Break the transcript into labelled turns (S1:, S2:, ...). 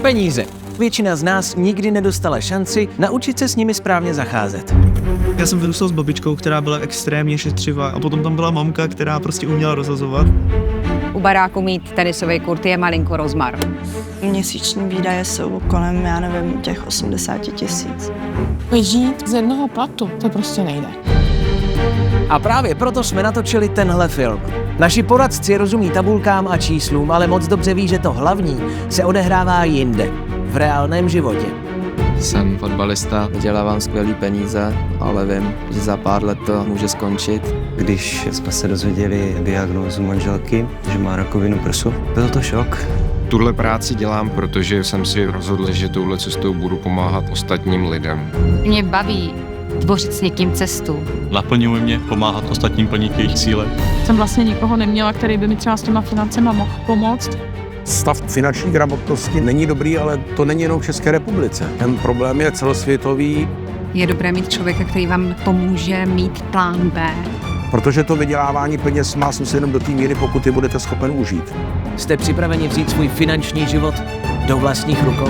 S1: Peníze. Většina z nás nikdy nedostala šanci naučit se s nimi správně zacházet.
S2: Já jsem vyrůstal s babičkou, která byla extrémně šetřivá a potom tam byla mamka, která prostě uměla rozhazovat.
S3: U baráku mít tenisový kurt je malinko rozmar.
S4: Měsíční výdaje jsou kolem, já nevím, těch 80 000.
S5: Žít z jednoho platu, to prostě nejde.
S1: A právě proto jsme natočili tenhle film. Naši poradci rozumí tabulkám a číslům, ale moc dobře ví, že to hlavní se odehrává jinde, v reálném životě.
S6: Jsem fotbalista, vydělávám skvělý peníze, ale vím, že za pár let to může skončit.
S7: Když jsme se dozvěděli diagnózu manželky, že má rakovinu prsu, byl to šok.
S8: Tuhle práci dělám, protože jsem si rozhodl, že touhle cestou budu pomáhat ostatním lidem.
S3: Mě baví tvořit s někým cestu.
S9: Naplňuje mě pomáhat ostatním plnit jejich cíle.
S5: Jsem vlastně nikoho neměla, který by mi třeba s těma financema mohl pomoct.
S10: Stav finanční gramotnosti není dobrý, ale to není jenom v České republice. Ten problém je celosvětový.
S3: Je dobré mít člověka, který vám pomůže mít plán B.
S10: Protože to vydělávání peněz má smysl jenom do té míry, pokud je budete schopen užít.
S1: Jste připraveni vzít svůj finanční život do vlastních rukou?